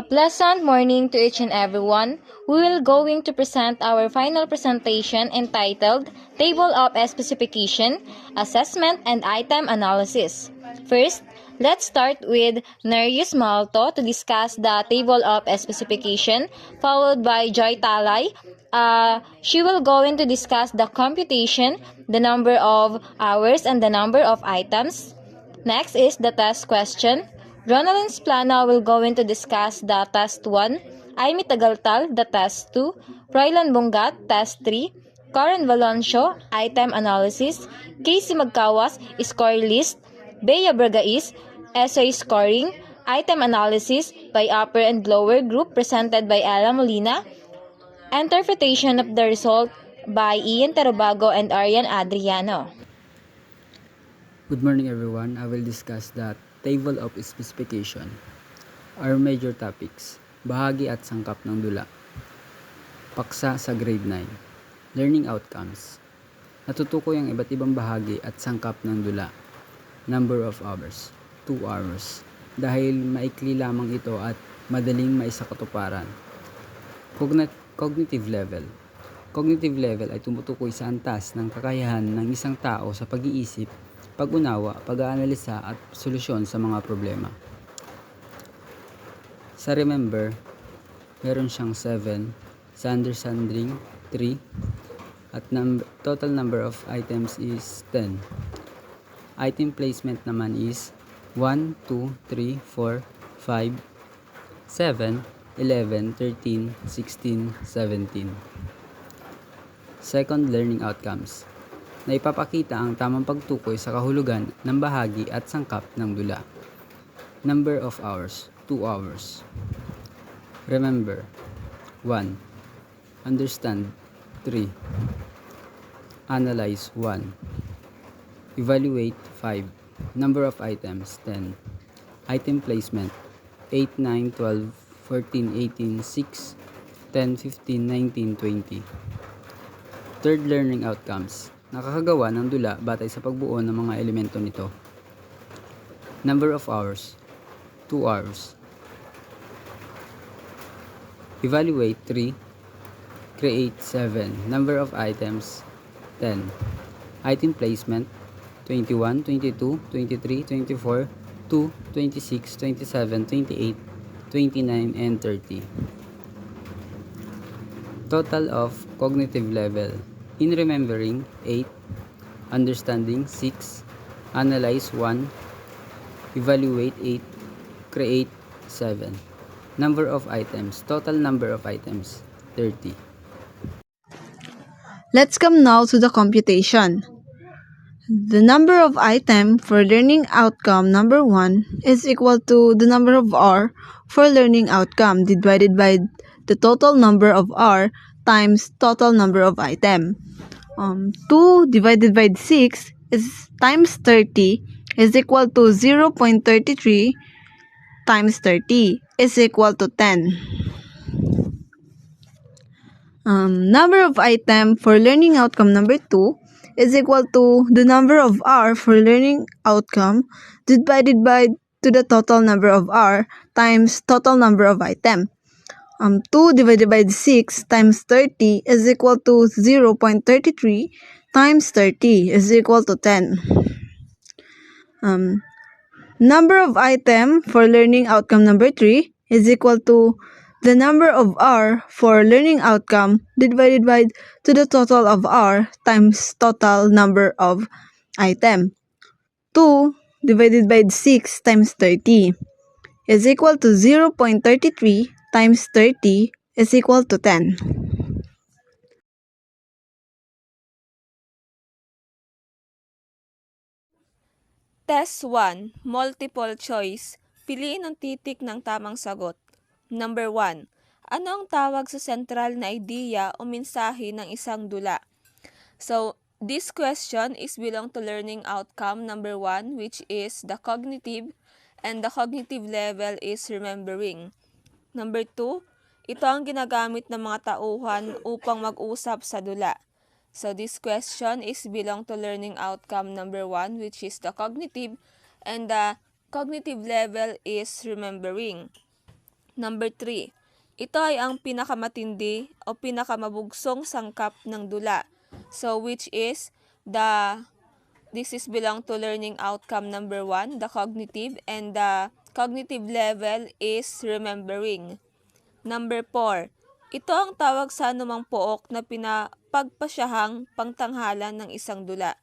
Pleasant morning to each and everyone. We will going to present our final presentation entitled Table of Specification, Assessment and Item Analysis. First, let's start with Nereus Malto to discuss the Table of Specification, followed by Joy Talay. She will going to discuss the computation, the number of hours and the number of items. Next is the test question. Ronaldin Splana will go in to discuss the test 1, Amy Tagaltal, the test 2, Roylan Bungat, test 3, Karen Valoncio, item analysis, Casey Magkawas, score list, Bea Bragais, essay scoring, item analysis by upper and lower group presented by Ella Molina, interpretation of the result by Ian Tarubago and Arian Adriano. Good morning everyone. I will discuss the table of specification. Our major topics: bahagi at sangkap ng dula. Paksa sa grade 9. Learning outcomes. Natutukoy ang iba't ibang bahagi at sangkap ng dula. Number of hours, 2 hours. Dahil maikli lamang ito at madaling maisakatuparan. Cognitive level. Cognitive level ay tumutukoy sa antas ng kakayahan ng isang tao sa pag-iisip, pag-unawa, pag-aanalisa at solusyon sa mga problema. Sa remember, meron siyang 7, sa understanding 3, at total number of items is 10. Item placement naman is 1, 2, 3, 4, 5, 7, 11, 13, 16, 17. Second, learning outcomes. Na ipapakita ang tamang pagtukoy sa kahulugan ng bahagi at sangkap ng dula. Number of hours, 2 hours. Remember, 1. Understand, 3. Analyze, 1. Evaluate, 5. Number of items, 10. Item placement, 8, 9, 12, 14, 18, 6, 10, 15, 19, 20. Third, learning outcomes. Nakakagawa ng dula batay sa pagbuo ng mga elemento nito. Number of hours, 2 hours. Evaluate, 3. Create, 7. Number of items, 10. Item placement, 21, 22, 23, 24, 2, 26, 27, 28, 29, and 30. Total of cognitive level. In remembering, 8. Understanding, 6. Analyze, 1. Evaluate, 8. Create, 7. Number of items. Total number of items, 30. Let's come now to the computation. The number of item for learning outcome number 1 is equal to the number of hour for learning outcome divided by the total number of hour times total number of item. 2 divided by 6 is times 30 is equal to 0.33 times 30 is equal to 10. Number of item for learning outcome number 2 is equal to the number of hour for learning outcome divided by to the total number of hour times total number of item. 2 divided by 6 times 30 is equal to 0.33 times 30 is equal to 10. Number of item for learning outcome number 3 is equal to the number of hour for learning outcome divided by to the total of hour times total number of item. 2 divided by 6 times 30 is equal to 0.33 times 30 is equal to 10. Test 1, multiple choice. Piliin ang titik ng tamang sagot. Number 1. Ano ang tawag sa sentral na ideya o mensahe ng isang dula? So, this question is belong to learning outcome number 1, which is the cognitive, and the cognitive level is remembering. Number 2, ito ang ginagamit ng mga tauhan upang mag-usap sa dula. So this question is belong to learning outcome number 1, which is the cognitive, and the cognitive level is remembering. Number 3. Ito ay ang pinakamatindi o pinakamabugsong sangkap ng dula. So which is this is belong to learning outcome number 1, the cognitive, and the cognitive level is remembering. Number 4. Ito ang tawag sa anumang pook na pinapagpasyahang pangtanghalan ng isang dula.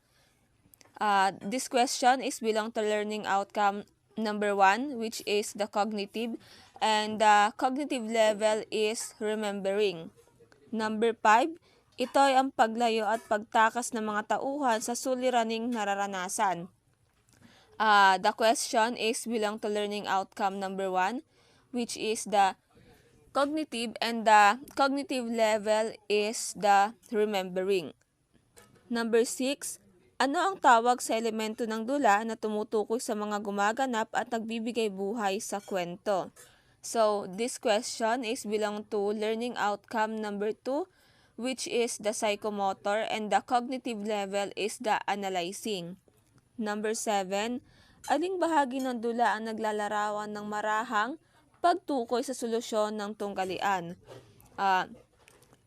This question is belong to learning outcome number 1, which is the cognitive, and the cognitive level is remembering. Number 5. Ito ay ang paglayo at pagtakas ng mga tauhan sa suliraning nararanasan. The question is belong to learning outcome number 1, which is the cognitive, and the cognitive level is the remembering. Number 6. Ano ang tawag sa elemento ng dula na tumutukoy sa mga gumaganap at nagbibigay buhay sa kwento? So, this question is belong to learning outcome number 2, which is the psychomotor, and the cognitive level is the analyzing. Number 7. Aling bahagi ng dula ang naglalarawan ng marahang pagtukoy sa solusyon ng tunggalian?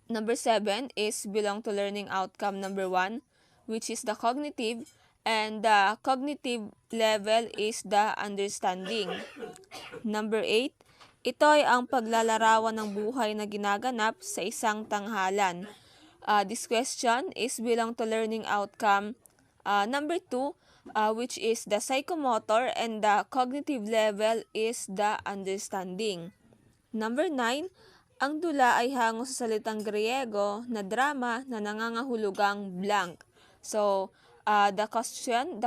Number 7 is belong to learning outcome number 1, which is the cognitive, and the cognitive level is the understanding. Number 8. Ito ay ang paglalarawan ng buhay na ginaganap sa isang tanghalan. This question is belong to learning outcome number 2, which is the psychomotor, and the cognitive level is the understanding. Number 9. Ang dula ay hango sa salitang Griego na drama na nangangahulugang blank. So, the question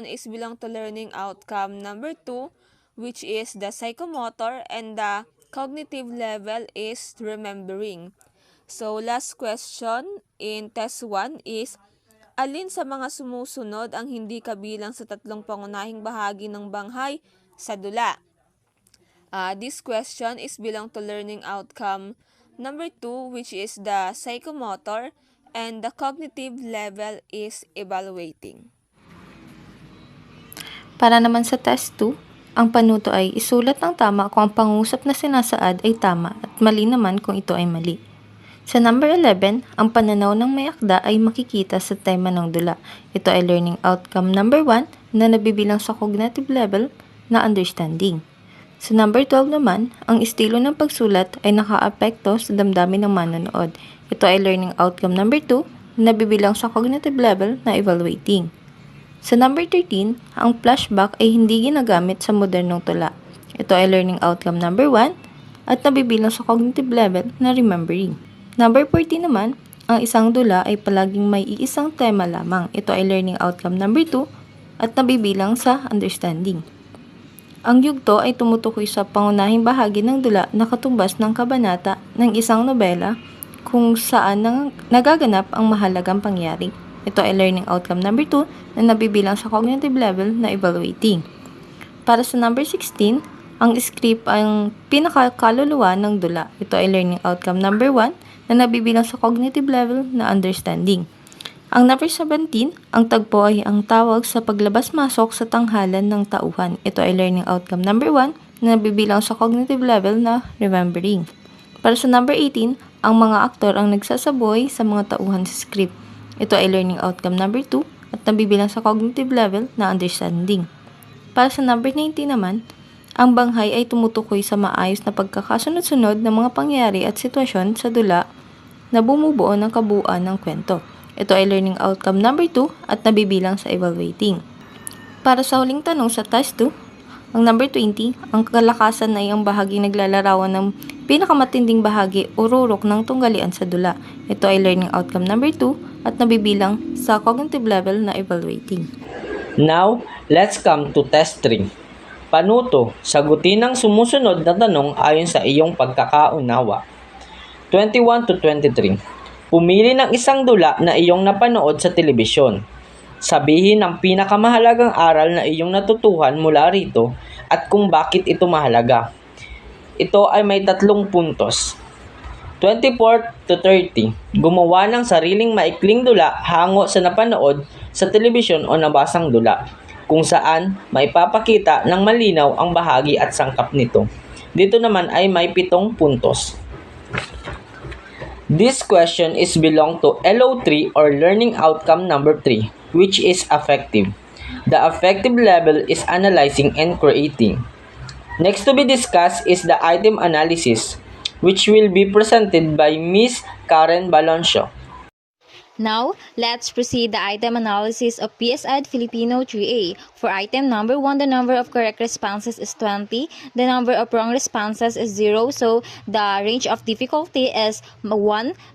is belong to learning outcome number 2, which is the psychomotor, and the cognitive level is remembering. So, last question in test 1 is, alin sa mga sumusunod ang hindi kabilang sa tatlong pangunahing bahagi ng banghay sa dula? This question is belong to learning outcome number 2, which is the psychomotor, and the cognitive level is evaluating. Para naman sa test 2, ang panuto ay isulat ng tama kung ang pangusap na sinasaad ay tama at mali naman kung ito ay mali. Sa number 11, ang pananaw ng may akda ay makikita sa tema ng dula. Ito ay learning outcome number 1 na nabibilang sa cognitive level na understanding. Sa number 12 naman, ang estilo ng pagsulat ay nakaapekto sa damdamin ng manonood. Ito ay learning outcome number 2 na nabibilang sa cognitive level na evaluating. Sa number 13, ang flashback ay hindi ginagamit sa modernong tula. Ito ay learning outcome number 1 at nabibilang sa cognitive level na remembering. Number 14 naman, ang isang dula ay palaging may iisang tema lamang. Ito ay learning outcome number 2 at nabibilang sa understanding. Ang yugto ay tumutukoy sa pangunahing bahagi ng dula na katumbas ng kabanata ng isang nobela kung saan nagaganap ang mahalagang pangyari. Ito ay learning outcome number 2 na nabibilang sa cognitive level na evaluating. Para sa number 16, ang script ang pinakakaluluwa ng dula. Ito ay learning outcome number 1 na nabibilang sa cognitive level na understanding. Ang number 17, ang tagpo ay ang tawag sa paglabas-masok sa tanghalan ng tauhan. Ito ay learning outcome number 1 na nabibilang sa cognitive level na remembering. Para sa number 18, ang mga aktor ang nagsasabuhay sa mga tauhan sa script. Ito ay learning outcome number 2 at nabibilang sa cognitive level na understanding. Para sa number 19 naman, ang banghay ay tumutukoy sa maayos na pagkakasunod-sunod ng mga pangyayari at sitwasyon sa dula na bumubuo ng kabuuan ng kwento. Ito ay learning outcome number 2 at nabibilang sa evaluating. Para sa huling tanong sa test 2, ang number 20, ang kalakasan ay ang bahagi naglalarawan ng pinakamatinding bahagi o rurok ng tunggalian sa dula. Ito ay learning outcome number 2 at nabibilang sa cognitive level na evaluating. Now, let's come to test 3. Panuto, sagutin ang sumusunod na tanong ayon sa iyong pagkakaunawa. 21 to 23. Pumili ng isang dula na iyong napanood sa telebisyon. Sabihin ang pinakamahalagang aral na iyong natutuhan mula rito at kung bakit ito mahalaga. Ito ay may 3 puntos. 24 to 30. Gumawa ng sariling maikling dula hango sa napanood sa telebisyon o nabasang dula, kung saan maipapakita ng malinaw ang bahagi at sangkap nito. Dito naman ay may 7 puntos. This question is belong to LO3 or learning outcome number 3, which is affective. The affective level is analyzing and creating. Next to be discussed is the item analysis, which will be presented by Miss Karen Baloncio. Now, let's proceed the item analysis of PSED Filipino 3A. For item number 1, the number of correct responses is 20. The number of wrong responses is 0. So, the range of difficulty is 1.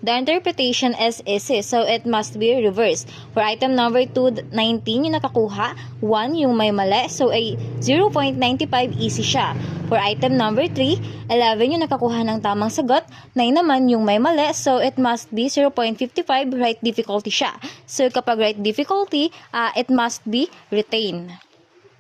The interpretation is easy. So, it must be reversed. For item number 2, 19 yung nakakuha. 1 yung may mali. So, ay 0.95 easy siya. For item number 3, 11 yung nakakuha ng tamang sagot. 9 naman yung may mali. So, it must be 0.55 right difficulty siya. So, kapag right difficulty, it must be retained.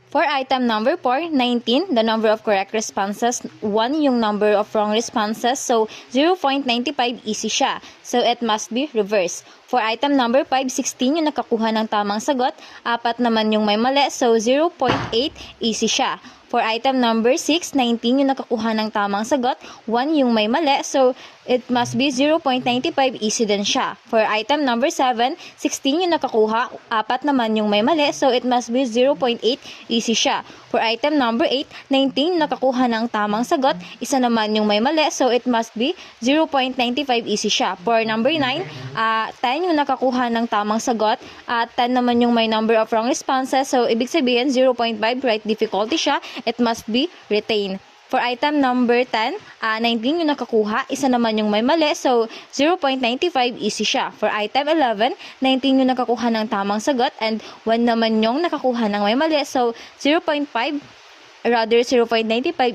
For item number 4, 19, the number of correct responses, 1 yung number of wrong responses, so 0.95 easy siya. So, it must be reversed. For item number 5, 16 yung nakakuha ng tamang sagot, 4 naman yung may mali, so 0.8 easy siya. For item number 6, 19 yung nakakuha ng tamang sagot, 1 yung may mali, so it must be 0.95 easy din siya. For item number 7, 16 yung nakakuha, 4 naman yung may mali, so it must be 0.8 easy siya. For item number 8, 19 yung nakakuha ng tamang sagot, 1 naman yung may mali, so it must be 0.95 easy siya. For number 9, 10 yung nakakuha ng tamang sagot, at 10 naman yung may number of wrong responses, so ibig sabihin 0.5 right difficulty siya, it must be retained. For item number 10, 19 yung nakakuha, 1 naman yung may mali, so 0.95 easy siya. For item 11, 19 yung nakakuha ng tamang sagot, and 1 naman yung nakakuha ng may mali, so 0.95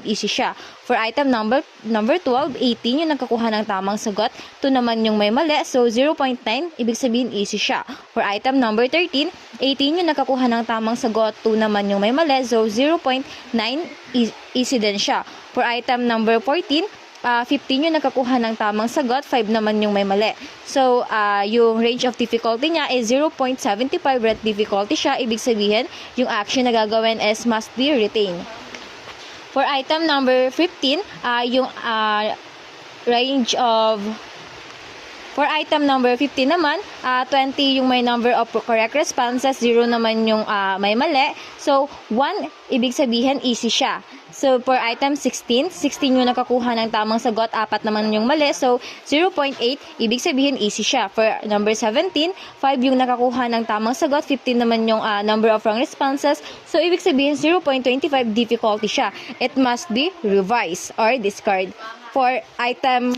easy siya. For item number 12, 18 yung nakakuha ng tamang sagot, 2 naman yung may mali, so 0.9, ibig sabihin easy siya. For item number 13, 18 yung nakakuha ng tamang sagot, 2 naman yung may mali, so 0.9 easy din siya. For item number 14, 15 yung nakakuha ng tamang sagot, 5 naman yung may mali. So, yung range of difficulty niya is 0.75 right difficulty siya. Ibig sabihin, yung action na gagawin is must be retained. For item number 15, yung range of... For item number 15 naman, 20 yung may number of correct responses, 0 naman yung may mali. So, 1, ibig sabihin, easy siya. So, for item 16 yung nakakuha ng tamang sagot, 4 naman yung mali. So, 0.8, ibig sabihin, easy siya. For number 17, 5 yung nakakuha ng tamang sagot, 15 naman yung number of wrong responses. So, ibig sabihin, 0.25 difficulty siya. It must be revised or discard. For item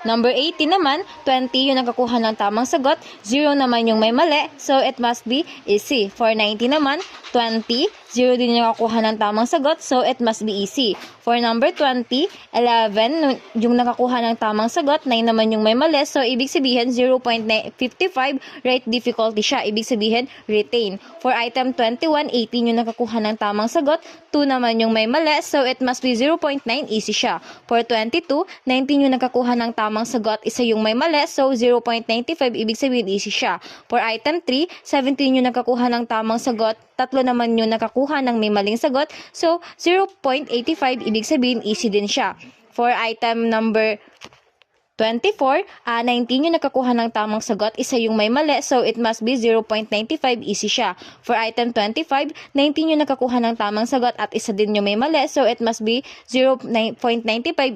number 18 naman, 20 yung nakakuha ng tamang sagot, 0 naman yung may mali, so it must be easy. For 19 naman, 20, 0 din yung nakakuha ng tamang sagot, so it must be easy. For number 20, 11 yung nakakuha ng tamang sagot, 9 naman yung may mali, so ibig sabihin 0.55 right difficulty siya, ibig sabihin retain. For item 21, 18 yung nakakuha ng tamang sagot, 2 naman yung may mali, so it must be 0.9 easy siya. For 22, 19 yung nakakuha ng tamang sagot, 1 yung may mali, so 0.95 ibig sabihin easy siya. For item 3, 17 yung nakakuha ng tamang sagot, 3 naman yung nakakuha ng may maling sagot, so 0.85 ibig sabihin easy din siya. For item number 24, 19 yung nakakuha ng tamang sagot, 1 yung may mali, so it must be 0.95 easy siya. For item 25, 19 yung nakakuha ng tamang sagot at 1 din yung may mali, so it must be 0.95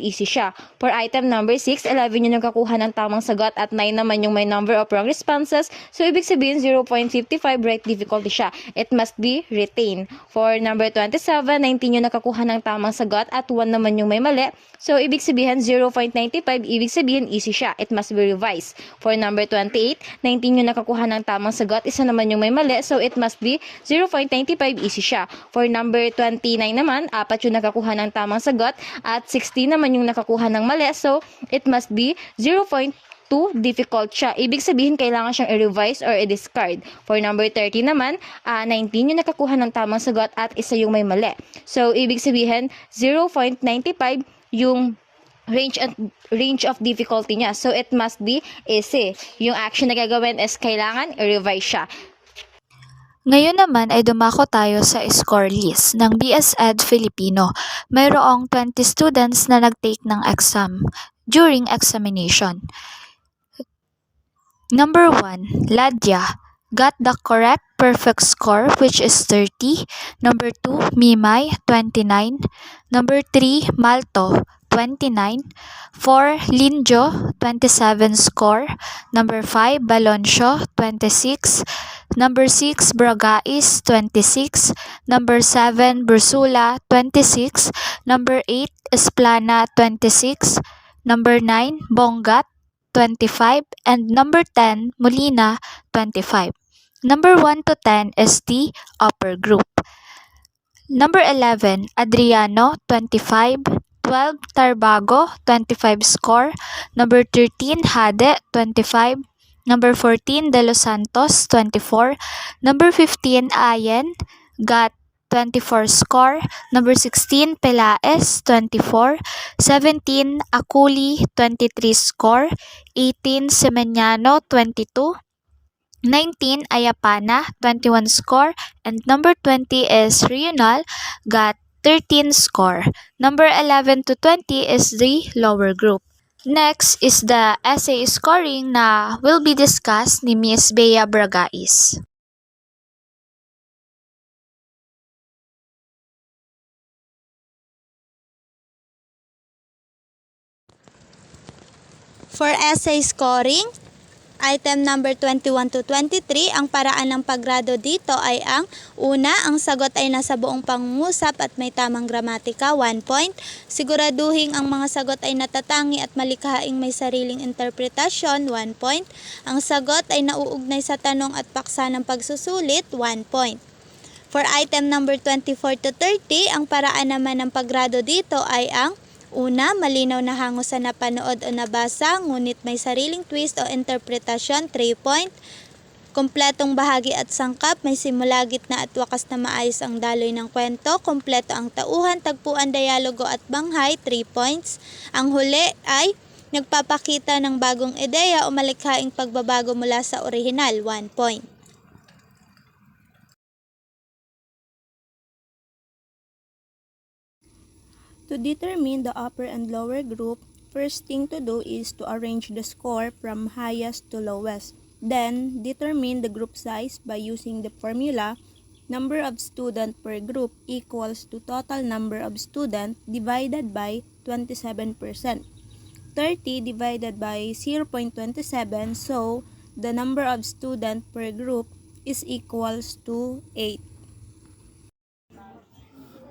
easy siya. For item number 6, 11 yung nakakuha ng tamang sagot at 9 naman yung may number of wrong responses, so ibig sabihin 0.55 right difficulty siya. It must be retained. For number 27, 19 yung nakakuha ng tamang sagot at 1 naman yung may mali, so ibig sabihin 0.95 ibig sabihin easy siya. It must be revised. For number 28, 19 yung nakakuha ng tamang sagot, 1 naman yung may mali, so it must be 0.95 easy siya. For number 29 naman, 4 yung nakakuha ng tamang sagot at 16 naman yung nakakuha ng mali, so it must be 0.2 difficult siya. Ibig sabihin, kailangan siyang i-revise or i-discard. For number 30 naman, 19 yung nakakuha ng tamang sagot at 1 yung may mali. So, ibig sabihin, 0.95 yung range of difficulty niya. So, it must be easy. Yung action na gagawin is kailangan i-revise siya. Ngayon naman ay dumako tayo sa score list ng BS Ed Filipino. Mayroong 20 students na nag-take ng exam during examination. Number 1, Ladya got the correct perfect score which is 30. Number 2, Mimay 29. Number 3, Malto 29. 4, Linjo 27 score. Number 5, Balonsyo 26. Number 6, Bragais 26. Number 7, Bursula 26. Number 8, Esplana 26. Number 9, Bongat 25. And number 10, Molina 25. Number 1 to 10 is the upper group. Number 11, Adriano 25. 12, Tarbago 25 score. Number 13, Hade 25. Number 14, De Los Santos, 24. Number 15, Ayen, got 24 score. Number 16, Pelaes, 24. 17, Akuli, 23 score. 18, Semeniano, 22. 19, Ayapana, 21 score. And number 20 is Rional, got 13 score. Number 11 to 20 is the lower group. Next is the essay scoring na will be discussed ni Miss Bea Bragais. For essay scoring, item number 21 to 23, ang paraan ng paggrado dito ay ang una, ang sagot ay nasa buong pangungusap at may tamang gramatika, 1 point. Siguraduhin ang mga sagot ay natatangi at malikhaing may sariling interpretasyon, 1 point. Ang sagot ay nauugnay sa tanong at paksa ng pagsusulit, 1 point. For item number 24 to 30, ang paraan naman ng paggrado dito ay ang una, malinaw na hango sa napanood o nabasa, ngunit may sariling twist o interpretasyon, 3 point. Kompletong bahagi at sangkap, may simula, gitna at wakas na maayos ang daloy ng kwento. Kompleto ang tauhan, tagpuan, dialogo at banghay, 3 points. Ang huli ay nagpapakita ng bagong ideya o malikhaing pagbabago mula sa orihinal, 1 point. To determine the upper and lower group, first thing to do is to arrange the score from highest to lowest. Then, determine the group size by using the formula number of student per group equals to total number of student divided by 27%. 30 divided by 0.27, so the number of student per group is equals to 8.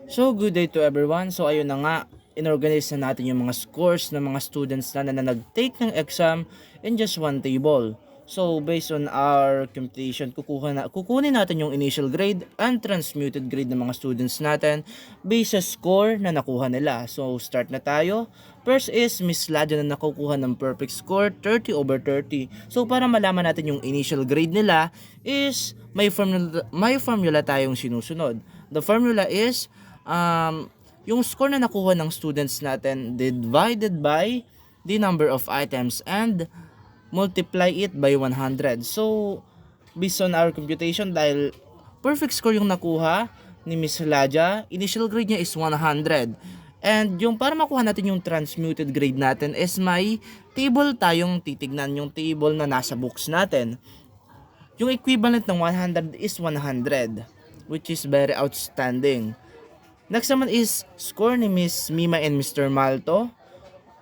So, good day to everyone. So, ayun na nga, inorganize na natin yung mga scores ng mga students na nag-take ng exam in just one table. So, based on our computation, kukunin natin yung initial grade and transmuted grade ng mga students natin based sa score na nakuha nila. So, start na tayo. First is Miss Ladia na nakukuha ng perfect score, 30/30. So, para malaman natin yung initial grade nila is may formula tayong sinusunod. The formula is yung score na nakuha ng students natin divided by the number of items and multiply it by 100. So, based on our computation, dahil perfect score yung nakuha ni Miss Ladia, initial grade niya is 100. And yung para makuha natin yung transmuted grade natin is may table tayong titignan, yung table na nasa books natin. Yung equivalent ng 100 is 100, which is very outstanding. Next naman is score ni Miss Mima and Mr. Malto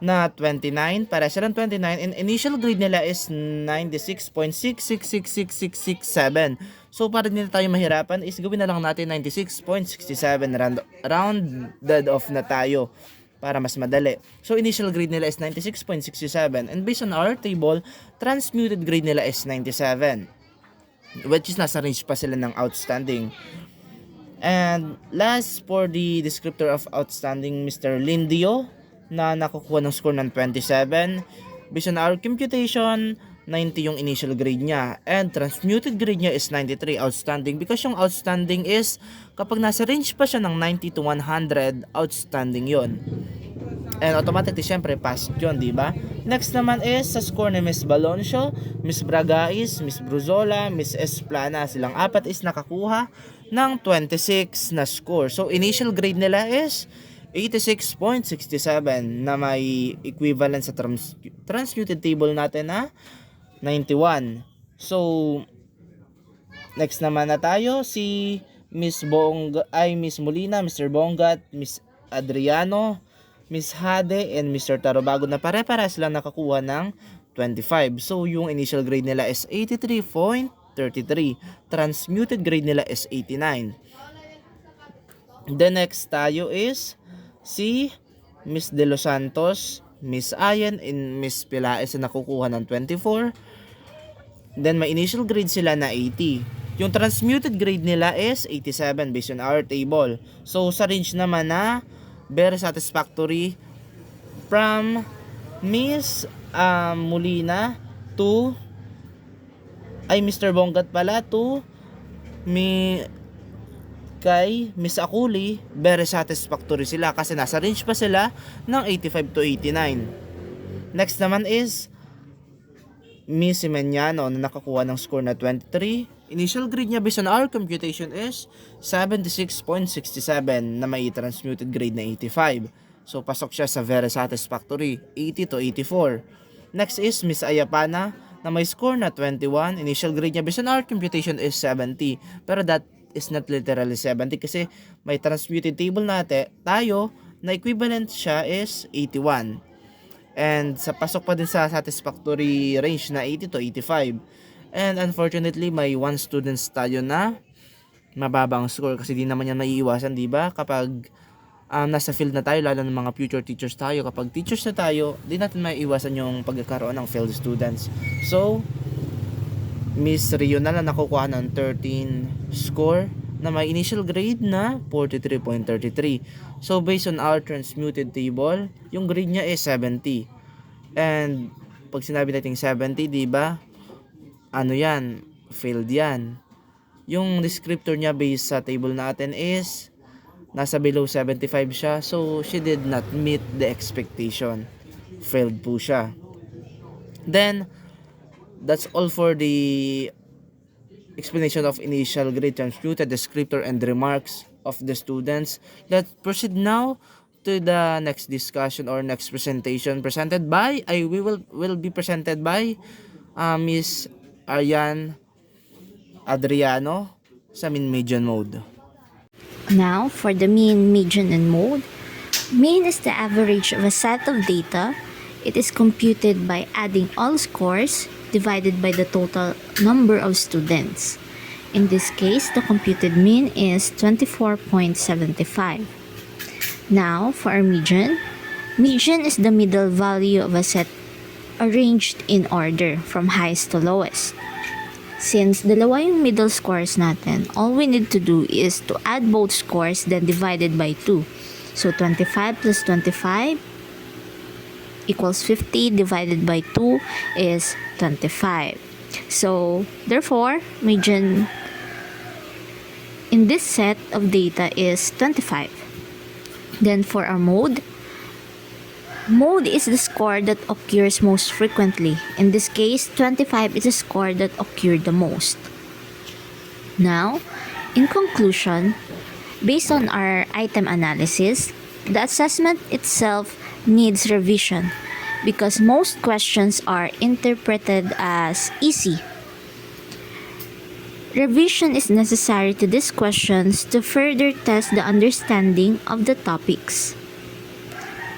na 29. Para silang 29 and initial grade nila is 96.666667. So para hindi na tayo mahirapan is gawin na lang natin 96.67. Rounded off na tayo para mas madali. So initial grade nila is 96.67 and based on our table, transmuted grade nila is 97. Which is nasa range pa sila ng outstanding. And last, for the descriptor of outstanding, Mr. Lindio na nakukuha ng score ng 27. Based on our computation, 90 yung initial grade niya. And transmuted grade niya is 93, outstanding. Because yung outstanding is, kapag nasa range pa siya ng 90 to 100, outstanding yon. And automatically, syempre, passed yun, di ba? Next naman is sa score ni Miss Baloncio, Miss Bragais, Miss Bruzola, Miss Esplana. Silang apat is nakakuha ng 26 na score. So, initial grade nila is 86.67 na may equivalent sa transmuted table natin na 91. So, next naman na tayo si Miss Molina, Mr. Bongat, Miss Adriano, Miss Hade, and Mr. Tarobago na pare-pares lang nakakuha ng 25. So, yung initial grade nila is 83.33. Transmuted grade nila is 89. The next tayo is si Miss De Los Santos, Miss Ayan, and Miss Pilaes na nakukuha ng 24. Then, may initial grade sila na 80. Yung transmuted grade nila is 87 based on our table. So, sa range naman na very satisfactory from Miss Molina to Mr. Bongat pala to kay Miss Akuli, very satisfactory sila kasi nasa range pa sila ng 85 to 89. Next naman is Miss Simeniano na nakakuha ng score na 23. Initial grade niya based on our computation is 76.67 na may transmuted grade na 85. So, pasok siya sa very satisfactory, 80 to 84. Next is Miss Ayapana na may score na 21. Initial grade niya based on our computation is 70. Pero that is not literally 70 kasi may transmuted table natin tayo na equivalent siya is 81. And sa pasok pa din sa satisfactory range na 80 to 85. And unfortunately, may one students tayo na mababang score kasi di naman yan maiiwasan, di ba? Kapag nasa field na tayo, lalo ng mga future teachers tayo, kapag teachers na tayo, di natin maiiwasan yung pagkakaroon ng failed students. So, Miss Rio na lang nakukuha ng 13 score na may initial grade na 43.33. So, based on our transmuted table, yung grade niya is 70. And, pag sinabi natin 70, di ba? Ano yan? Failed yan. Yung descriptor niya based sa table natin is nasa below 75 siya. So, she did not meet the expectation. Failed po siya. Then, that's all for the explanation of initial grade, transmuted, descriptor, and remarks of the students. Let's proceed now to the next discussion or next presentation presented by, will be presented by Miss Aryan Adriano sa mean, median mode. Now, for the mean, median, and mode. Mean is the average of a set of data. It is computed by adding all scores divided by the total number of students. In this case, the computed mean is 24.75. Now, for our median. Median is the middle value of a set arranged in order from highest to lowest. Since dalawa yung middle scores natin, all we need to do is to add both scores then divided by 2. So 25 plus 25 equals 50 divided by 2 is 25. So therefore, median in this set of data is 25. Then for our mode is the score that occurs most frequently. In this case, 25 is the score that occurred the most. Now, in conclusion, based on our item analysis, the assessment itself needs revision because most questions are interpreted as easy. Revision is necessary to these questions to further test the understanding of the topics.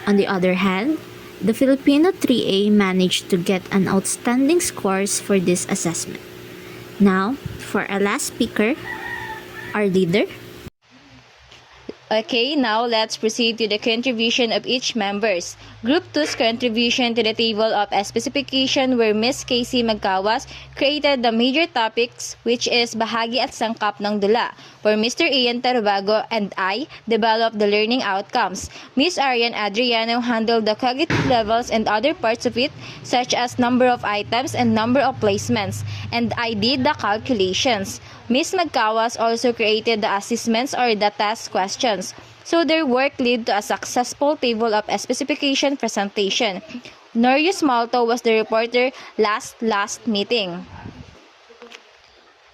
On the other hand, the Filipino 3A managed to get an outstanding scores for this assessment. Now, for our last speaker, our leader. Okay, now let's proceed to the contribution of each members. Group 2's contribution to the table of specification where Miss Casey Magkawas created the major topics which is bahagi at sangkap ng dula, where Mr. Ian Tarubago and I developed the learning outcomes. Miss Arian Adriano handled the cognitive levels and other parts of it such as number of items and number of placements, and I did the calculations. Miss Magkawas also created the assessments or the test questions. So their work led to a successful table of specification presentation. Norius Malto was the reporter last meeting.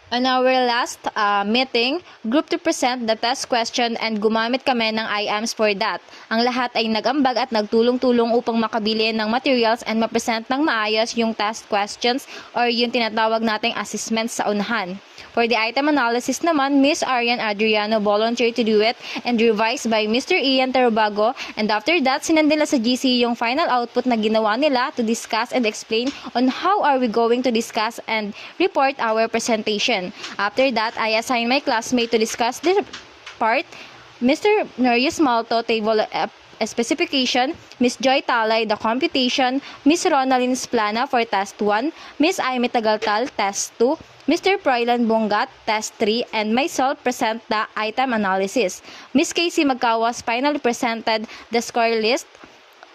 On our last meeting, group to present the test question and gumamit kami ng IAMS for that. Ang lahat ay nag-ambag at nagtulong-tulong upang makabili ng materials and ma-present ng maayos yung test questions or yung tinatawag nating assessments sa unahan. For the item analysis naman, Miss Arian Adriano volunteered to do it and revised by Mr. Ian Tarubago, and after that, sinend nila sa GC yung final output na ginawa nila to discuss and explain on how are we going to discuss and report our presentation. After that, I assigned my classmate to discuss this part. Mr. Norius Malto, table specification, Miss Joy Talay, the computation, Miss Ronaldine Splana for test 1, Miss Aimee Tagaltal, test 2, Mr. Proylan Bongat, test 3, and myself present the item analysis. Miss Casey Magkawas finally presented the score list.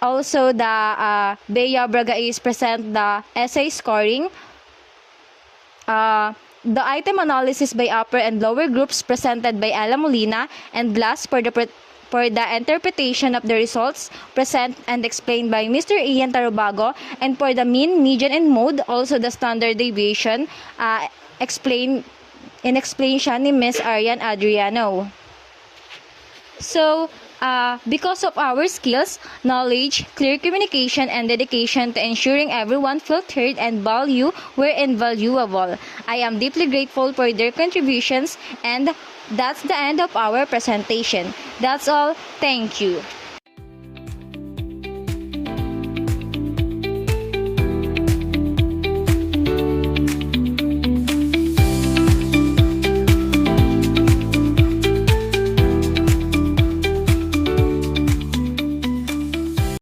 Also, the Bea Bragais present the essay scoring. The item analysis by upper and lower groups presented by Ella Molina, and last for the interpretation of the results present and explained by Mr. Ian Tarubago, and for the mean, median, and mode, also the standard deviation, explain siya ni Miss Arian Adriano. So, because of our skills, knowledge, clear communication, and dedication to ensuring everyone felt heard and value were invaluable. I am deeply grateful for their contributions, and that's the end of our presentation. That's all. Thank you.